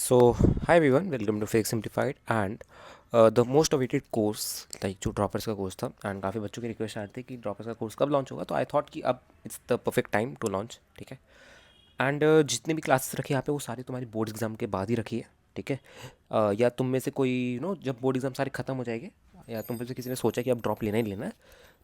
So, hi everyone, welcome to Physics Simplified and the most awaited course like जो droppers का course था and काफ़ी बच्चों की रिक्वेस्ट आ रही थी कि ड्रॉपर्स का कोर्स कब लॉन्च होगा, तो आई थॉट कि अब it's the perfect time to launch. ठीक है। एंड जितने भी क्लासेस रखे यहाँ पे वो सारे तुम्हारी बोर्ड एग्जाम के बाद ही रखी है। ठीक है। या तुम में से कोई जब बोर्ड एग्जाम सारे खत्म हो जाएंगे या तुम में से किसी ने सोचा कि अब ड्रॉप लेना ही लेना है,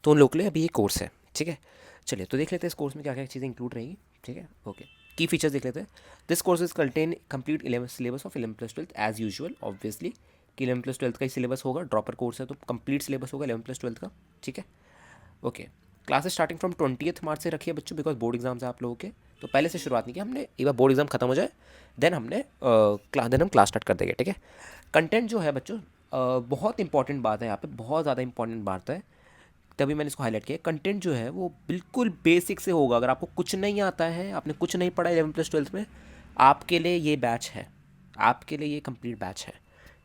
तो उन लोग के लिए अभी ये कोर्स है। ठीक है। चलिए तो देख लेते हैं इस कोर्स में क्या क्या चीज़ें इंक्लूड रहेगी। ठीक है। ओके। की फीचर्स देख लेते हैं। This course is content complete 11 syllabus of 11+12 as usual obviously कि 11+12 का ही सिलेबस होगा। ड्रॉपर कोर्स है तो कंप्लीट सिलेबस होगा 11+12 का। ठीक है। Okay. Classes starting from 20 March से रखी है बच्चों, बिकॉज बोर्ड एग्जाम्स है आप लोगों के, तो पहले से शुरुआत नहीं की हमने। एक बार बोर्ड एग्जाम खत्म हो जाए देन हम क्लास स्टार्ट कर देंगे। ठीक है। कंटेंट जो है बच्चों, बहुत इंपॉर्टेंट बात है यहाँ पे, बहुत ज़्यादा इंपॉर्टेंट बात है, तभी मैंने इसको हाईलाइट किया। कंटेंट जो है वो बिल्कुल बेसिक से होगा। अगर आपको कुछ नहीं आता है, आपने कुछ नहीं पढ़ा 11+12 में, आपके लिए ये बैच है, आपके लिए ये कंप्लीट बैच है।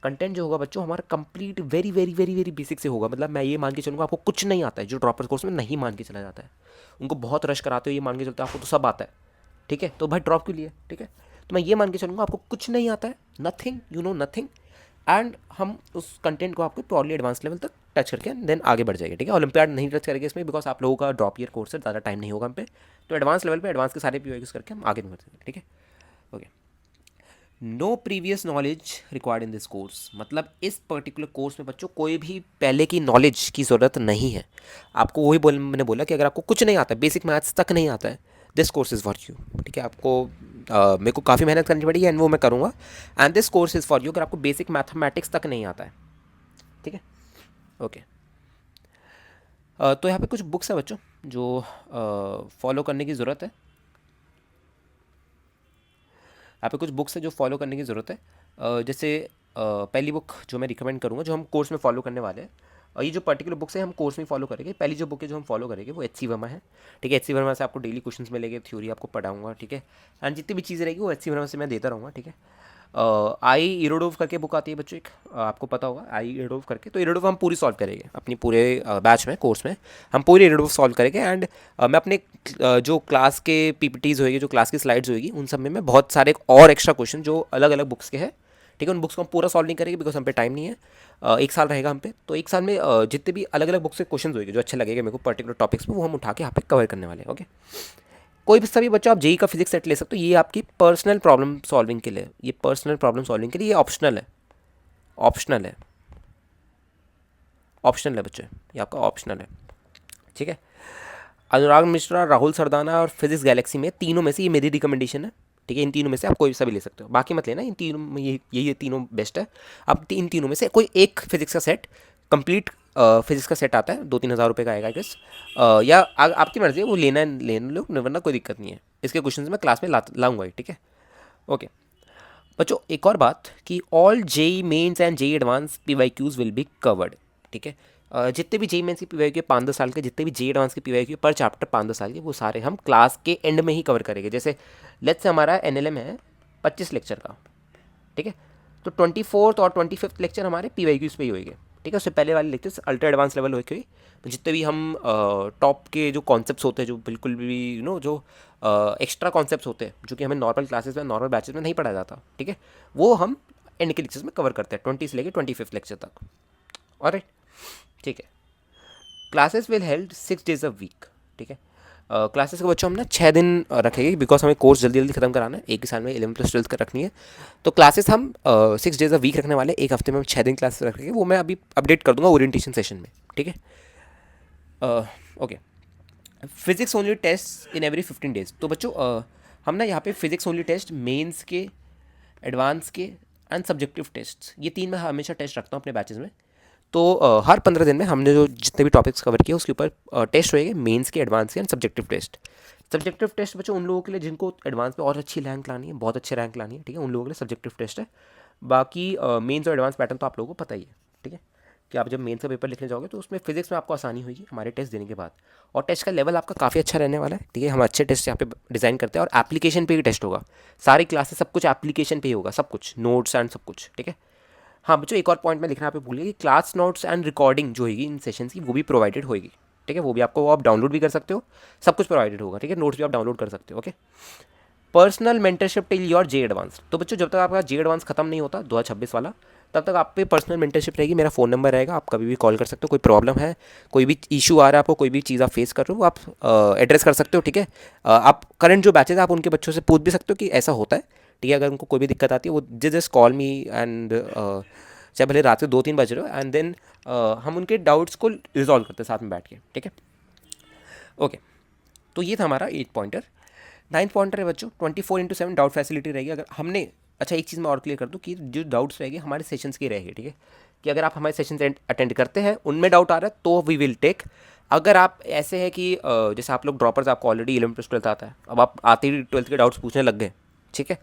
कंटेंट जो होगा बच्चों हमारा complete very very very very basic से होगा। मतलब मैं ये मान के चलूँगा आपको कुछ नहीं आता है, जो ड्रॉपर कोर्स में नहीं मान के चला जाता है, उनको बहुत रश कराते हो ये मान के चलते हो आपको तो सब आता है। ठीक है, तो भाई ड्रॉप के लिए। ठीक है, तो मैं ये मान के चलूँगा आपको कुछ नहीं आता है, nothing, you know nothing, and हम उस कंटेंट को आपको प्रॉब्ली एडवांस लेवल तक टच करके देन आगे बढ़ जाएंगे। ठीक है। ओलंपियाड नहीं टच करेंगे इसमें, बिकॉज आप लोगों का ड्रॉप ईयर कोर्स है, ज़्यादा टाइम नहीं होगा हम पे, तो एडवांस लेवल पे एडवांस के सारे पीओ करके हम आगे बढ़ जाएंगे। ठीक है। Okay. No previous knowledge required in this course, मतलब इस पर्टिकुलर कोर्स में बच्चों कोई भी पहले की नॉलेज की ज़रूरत नहीं है आपको। वही मैंने बोला कि अगर आपको कुछ नहीं आता है, बेसिक मैथ्स तक नहीं आता है, this course is for you. ठीक है। आपको मेरे को काफ़ी मेहनत करनी पड़ेगी एंड वो मैं करूँगा, and this course is for you अगर आपको बेसिक मैथमेटिक्स तक नहीं आता है। ठीक है। ओके। तो यहाँ पे कुछ बुक्स है बच्चों जो फॉलो करने की ज़रूरत है। यहाँ पे कुछ बुक्स है जो फॉलो करने की ज़रूरत है। जैसे पहली बुक जो मैं रिकमेंड करूँगा, जो हम कोर्स में फॉलो करने वाले हैं, ये जो पर्टिकुलर बुक्स है हम कोर्स में फॉलो करेंगे। पहली जो बुक है जो हम फॉलो करेंगे वो एच सी वर्मा है। ठीक है। एच सी वर्मा से आपको डेली क्वेश्चंस मिलेंगे, थ्योरी आपको पढ़ाऊंगा। ठीक है। एंड जितनी भी चीज़ें रहेगी वो एच सी वर्मा से मैं देता रहूँगा। ठीक है। आई इरोडोव करके बुक आती है बच्चों एक, आपको पता होगा आई इरोडोव करके, तो इरोडोव हम पूरी सॉल्व करेंगे अपनी पूरे बैच में, कोर्स में हम पूरी इरोडोव सॉल्व करेंगे। एंड मैं अपने जो क्लास के पीपीटीज़ होएगी, जो क्लास की स्लाइड्स होएगी, उन सब में मैं बहुत सारे और एक्स्ट्रा क्वेश्चन जो अलग अलग बुक्स के हैं, ठीक है, उन बुक्स को हम पूरा सॉल्व नहीं करेंगे बिकॉज हम पे टाइम नहीं है। एक साल रहेगा हम पे, तो एक साल में जितने भी अलग अलग बुक्स के क्वेश्चन होएंगे जो अच्छे लगेंगे मेरे को पर्टिकुलर टॉपिक्स पे, वो हम उठा के यहाँ पे कवर करने वाले हैं। ओके। कोई भी सभी बच्चा आप जेई का फिजिक्स सेट ले सकते हो, ये आपकी पर्सनल प्रॉब्लम सॉल्विंग के लिए, ये पर्सनल प्रॉब्लम सॉल्विंग के लिए, ये ऑप्शनल है, ऑप्शनल है, ऑप्शनल है बच्चे, ये आपका ऑप्शनल है। ठीक है। अनुराग मिश्रा, राहुल सरदाना और फिजिक्स गैलेक्सी में, तीनों में से ये मेरी रिकमेंडेशन है। ठीक है। इन तीनों में से आप कोई सा भी ले सकते हो, बाकी मत लेना। इन तीनों में ये तीनों बेस्ट है। अब इन तीनों में से कोई एक फिजिक्स का सेट, कंप्लीट फिजिक्स का सेट आता है, 2-3 हज़ार रुपये का आएगा आई गेस, या आपकी मर्जी है, वो लेना लेने लो, वरना कोई दिक्कत नहीं है। इसके क्वेश्चन मैं क्लास में लाऊंगा ही। ठीक है। ओके बच्चों, एक और बात कि all JEE Mains and JEE Advance PYQs will be covered. ठीक है। जितने भी जेई मेंस की पीवाईक्यू 5-10 साल के, जितने भी जेई एडवांस की पीवाईक्यू पर चैप्टर 5-10 साल के, वो सारे हम क्लास के एंड में ही कवर करेंगे। जैसे लेट्स से हमारा एनएलएम है 25 लेक्चर का। ठीक है। तो 24th और 25th लेक्चर हमारे पीवाईक्यूज पे ही होएंगे। ठीक है। उससे पहले वाले लेक्चर्स अल्ट्रा एडवांस लेवल होके हुई, तो जितने भी हम टॉप के जो कॉन्सेप्ट्स होते हैं, जो बिल्कुल भी जो एक्स्ट्रा कॉन्सेप्ट्स होते हैं, जो कि हमें नॉर्मल क्लासेस में, नॉर्मल बैचेस में नहीं पढ़ाया जाता, ठीक है, वो हम एंड के लेक्चर्स में कवर करते हैं, 20 से लेकर 25th लेक्चर तक। ऑलराइट। ठीक है। Classes will held 6 days a week. ठीक है। क्लासेस के बच्चों हम ना 6 दिन रखेंगे, बिकॉज हमें कोर्स जल्दी जल्दी खत्म कराना है, एक ही साल में 11+12 का रखनी है। तो क्लासेस हम 6 days अ वीक रखने वाले, एक हफ्ते में हम 6 दिन क्लासेस रखेंगे, वो मैं अभी अपडेट कर दूंगा ओरिएंटेशन सेशन में। ठीक है। Okay. Physics only test in every 15 days। तो बच्चों हम ना यहाँ पे फिजिक्स ओनली टेस्ट, मेंस के, एडवांस के एंड सब्जेक्टिव टेस्ट, ये तीन मैं हमेशा टेस्ट रखता हूँ अपने बैचेस में। तो हर 15 दिन में हमने जो जितने भी टॉपिक्स कवर किए उसके ऊपर टेस्ट होएंगे, मेंस के, एडवांस के and subjective test. Subjective test बच्चों उन लोगों के लिए जिनको एडवांस में और अच्छी रैंक लानी है, बहुत अच्छी रैंक लानी है, ठीक है, उन लोगों के लिए सब्जेक्टिव टेस्ट है। बाकी मेंस और एडवांस पैटर्न तो आप लोगों को पता ही है। ठीक है। कि आप जब मेंस का पेपर लिखने जाओगे तो उसमें फिजिक्स में आपको आसानी होगी हमारे टेस्ट देने के बाद, और टेस्ट का लेवल आपका काफ़ी अच्छा रहने वाला है। ठीक है। हम अच्छे टेस्ट यहाँ पे डिज़ाइन करते हैं, और एप्लीकेशन पे ही टेस्ट होगा, सारी क्लासेस सब कुछ एप्लीकेशन पे ही होगा, सब कुछ नोट्स एंड सब कुछ। ठीक है। हाँ बच्चों, एक और पॉइंट मैं लिखना यहाँ पे भूल गया कि क्लास नोट्स एंड रिकॉर्डिंग जो होगी इन सेशंस की, वो भी प्रोवाइडेड होगी। ठीक है। वो भी आपको, वो आप डाउनलोड भी कर सकते हो, सब कुछ प्रोवाइडेड होगा। ठीक है। नोट्स भी आप डाउनलोड कर सकते हो। Okay. Personal mentorship till your J advance. तो बच्चों जब तक आपका जे एडवांस खत्म नहीं होता 2026 वाला, तब तक आप पे पर्सनल मेंटरशिप रहेगी। मेरा फ़ोन नंबर रहेगा, आप कभी भी कॉल कर सकते हो। कोई प्रॉब्लम है, कोई भी इशू आ रहा है आपको, कोई भी चीज़ आप फेस कर रहे हो, आप एड्रेस कर सकते हो। ठीक है, आप करंट जो बैचेज आप उनके बच्चों से पूछ भी सकते हो कि ऐसा होता है। ठीक है, अगर उनको कोई भी दिक्कत आती है वो जस्ट कॉल मी एंड चाहे भले रात के 2-3 बज रहे हो, एंड देन हम उनके डाउट्स को रिजॉल्व करते हैं साथ में बैठ के। ठीक है, ओके। तो ये था हमारा 8 पॉइंटर। 9th पॉइंटर है बच्चों 24/7 डाउट फैसिलिटी रहेगी। अगर हमने, अच्छा एक चीज़ मैं और क्लियर कर दूँ कि जो डाउट्स रहेगी हमारे सेशंस की रहेगी। ठीक है, कि अगर आप हमारे सेशंस अटेंड करते हैं, उनमें डाउट आ रहा है तो वी विल टेक। अगर आप ऐसे है कि जैसे आप लोग ड्रॉपर्स, आपको ऑलरेडी 11th-12th आता है, अब आप आते ही 12th के डाउट्स पूछने लग गए, ठीक है,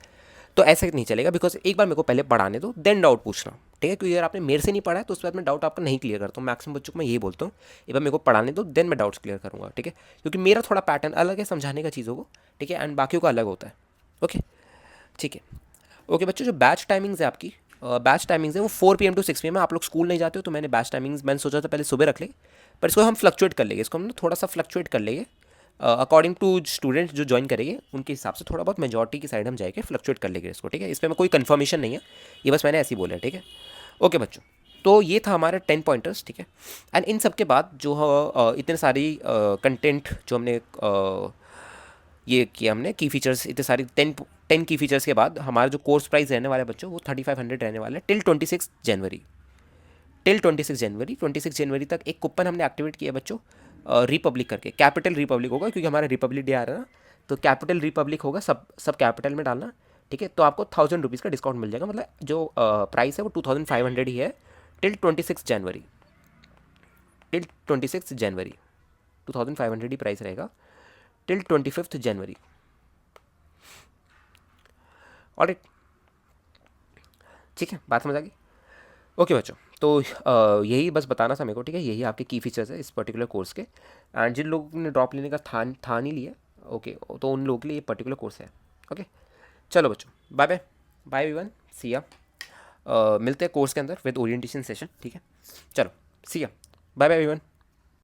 तो ऐसे नहीं चलेगा। बिकॉज एक बार मेरे को पहले पढ़ाने दो, देन डाउट पूछना। ठीक है, क्योंकि अगर आपने मेरे से नहीं पढ़ा है तो उस बाद मैं डाउट आपका नहीं क्लियर करता हूँ। मैक्सिमम बच्चों को मैं यही बोलता हूँ, एक बार मेरे को पढ़ाने दो, देन मैं डाउट्स क्लियर करूँगा। ठीक है, क्योंकि मेरा थोड़ा पैटर्न अलग है समझाने का चीज़ों को। ठीक है, एंड बाकियों का अलग होता है। ओके, ठीक है। ओके बच्चों, जो बैच टाइमिंग्स है आपकी, बैच टाइमिंग्स है वो 4 PM to 6 PM है। आप लोग स्कूल नहीं जाते हो तो मैंने बैच टाइमिंग्स, मैंने सोचा था पहले सुबह रख ले, पर इसको हम फ्लक्चुएट कर लेंगे। इसको हम थोड़ा सा फ्लक्चुएट कर लेंगे अकॉर्डिंग टू स्टूडेंट्स जो ज्वाइन करेंगे उनके हिसाब से, थोड़ा बहुत मेजॉरिटी की साइड हम जाएंगे, फ्लक्चुएट कर लेंगे इसको। ठीक है, इस पर मैं कोई कन्फर्मेशन नहीं है, ये बस मैंने ऐसे ही बोला है। ठीक है, ओके बच्चों, तो ये था हमारे 10 पॉइंटर्स। ठीक है, एंड इन सब के बाद जो इतने सारी कंटेंट जो हमने ये किया, हमने की फीचर्स इतने सारी 10 की फीचर्स के बाद हमारा जो कोर्स प्राइस रहने वाला है बच्चों वो 3500 रहने वाला है टिल 26 जनवरी। टिल 26 जनवरी तक एक कूपन हमने एक्टिवेट किया बच्चों, रिपब्लिक करके, कैपिटल रिपब्लिक होगा क्योंकि हमारा रिपब्लिक डे आ रहा है ना, तो कैपिटल रिपब्लिक होगा, सब सब कैपिटल में डालना। ठीक है, तो आपको 1000 रुपीज़ का डिस्काउंट मिल जाएगा। मतलब जो प्राइस है वो 2500 ही है टिल 26 जनवरी। टिल 26 जनवरी 2500 ही प्राइस रहेगा टिल 25 जनवरी। ऑलराइट, ठीक है, बात समझ आ गई। ओके बच्चों, तो यही बस बताना था मेरे को। ठीक है, यही आपके की फीचर्स है इस पर्टिकुलर कोर्स के, एंड जिन लोगों ने ड्रॉप लेने का था नहीं लिया, ओके, तो उन लोगों के लिए ये पर्टिकुलर कोर्स है। ओके, चलो बच्चों, बाय बाय, बाय एवरीवन, सी या। मिलते हैं कोर्स के अंदर विद ओरिएंटेशन सेशन। ठीक है, चलो, सी या, बाय बाय एवरीवन।